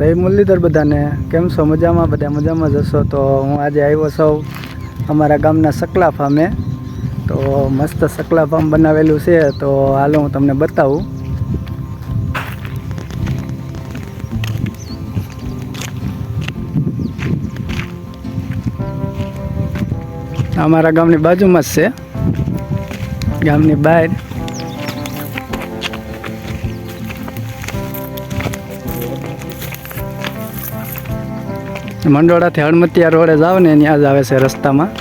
જય મુરલીધર બધાને કેમ છો? મજામાં? બધા મજામાં જ હશો. તો હું આજે આવ્યો છું અમારા ગામના સકલા ફાર્મે. તો મસ્ત સકલા ફાર્મ બનાવેલું છે, તો હાલો હું તમને બતાવું. અમારા ગામની બાજુમાં જ છે, ગામની બહાર. મંડોળાથી હળમતિયા રોડે જાવ ને ત્યાં જ આવે છે રસ્તામાં.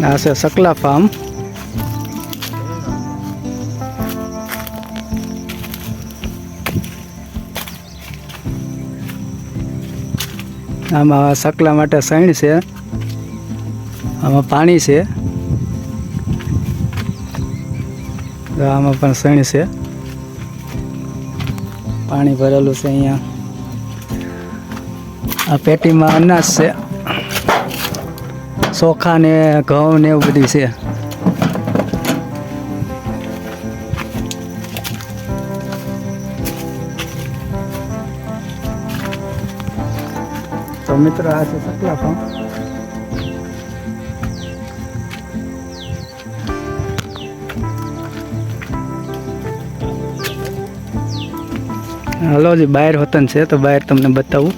આ છે સકલા ફાર્મ. આમાં સકલા માટે સૈણ છે, આમાં પાણી છે, આમાં પણ સૈણ છે, પાણી ભરેલું છે. અહીંયા આ પેટીમાં અનાજ છે, ચોખા ને ઘઉં ને એવું બધું છે. તો મિત્રો આ છે સકલા ફાર્મ. હલો જી, બહાર હોતન છે તો બહાર તમને બતાવું.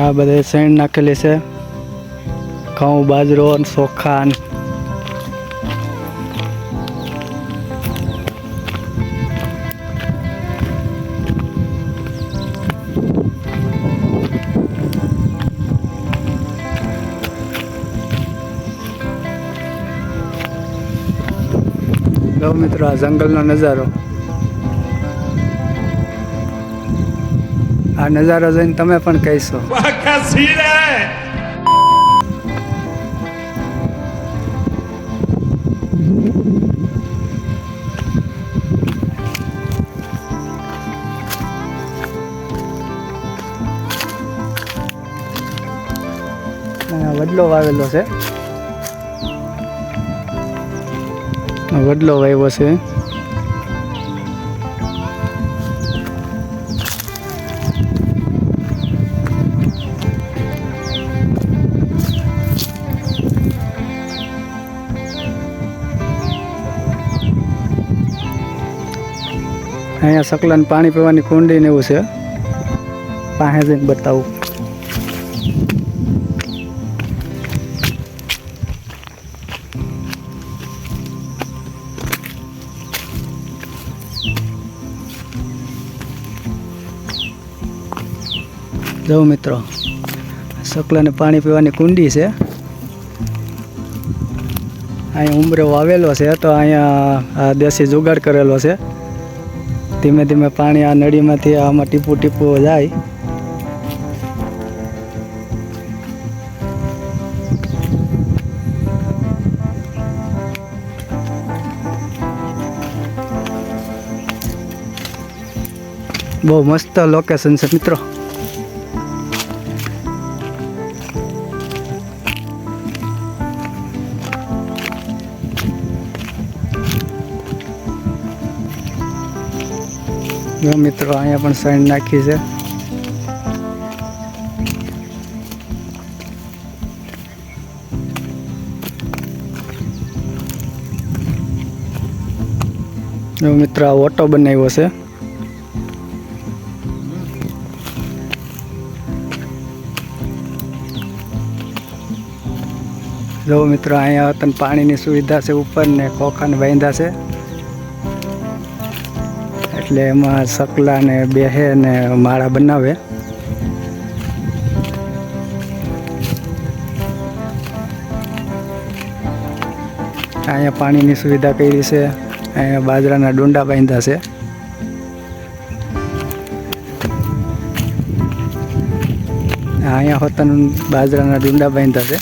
આ બધે સૈણ નાખેલી છે, ઘઉં, બાજરો, ચોખા. જો મિત્રો, આ જંગલનો નજારો. આ નજારો જોઈને તમે પણ કહીશો વડલો વાવેલો છે, વડલો વાવ્યો છે. અહીંયા સકલાને પાણી પીવાની કુંડી ને એવું છે, પાસે જઈને બતાવું. જો મિત્રો, સકલાને પાણી પીવાની કુંડી છે. અહીંયા ઉંબરો વાવેલો છે, તો અહીંયા દેશી જુગાડ કરેલો છે. ધીમે ધીમે પાણી આ નળીમાંથી આમાં ટીપું ટીપું જાય. બહુ મસ્ત લોકેશન છે મિત્રો. જો મિત્રો, અહીંયા પણ સૈણ નાખી છે. જો મિત્રો, આ ઓટો બનાવ્યો છે. જો મિત્રો, અહીંયા તને પાણીની સુવિધા છે, ઉપર ને ખોખાને બાંધ્યા છે, એટલે એમાં સકલા ને બેહે ને માળા બનાવે. અહીંયા પાણીની સુવિધા કરી છે. અહીંયા બાજરાના ડુંડા બાંધ્યા છે. અહીંયા હોતન બાજરાના ડુંડા બાંધ્યા છે.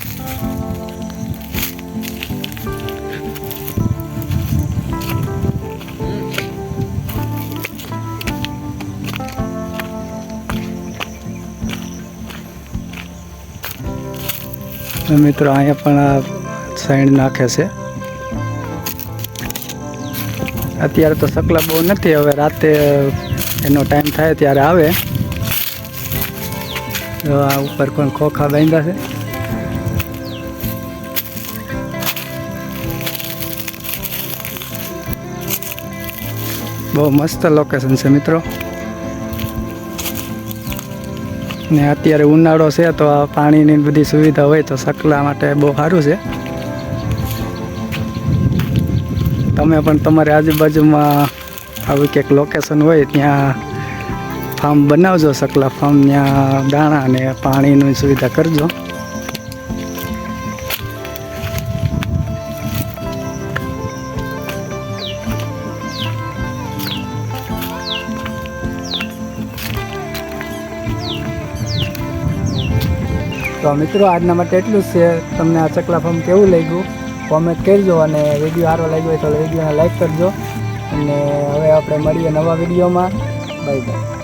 મિત્રો અહીંયા પણ આ સાઈડ નાખે છે. અત્યારે તો સકલા બહુ નથી, હવે રાતે એનો ટાઈમ થાય ત્યારે આવે. આ ઉપર પણ ખોખા બાંધ્યા છે. બહુ મસ્ત લોકેશન છે મિત્રો. ને અત્યારે ઉનાળો છે તો આ પાણીની બધી સુવિધા હોય તો સકલા માટે બહુ સારું છે. તમે પણ તમારી આજુબાજુમાં આવી કંઈક લોકેશન હોય ત્યાં ફાર્મ બનાવજો, સકલા ફાર્મ. ત્યાં દાણા અને પાણીની સુવિધા કરજો. તો મિત્રો આજના માટે એટલું જ છે. તમને આ ચકલા ફાર્મ કેવું લાગ્યું કોમેન્ટ કરજો, અને વિડીયો સારો લાગ્યો હોય તો વિડીયોને લાઈક કરજો. અને હવે આપણે મળીએ નવા વિડીયોમાં. Bye bye.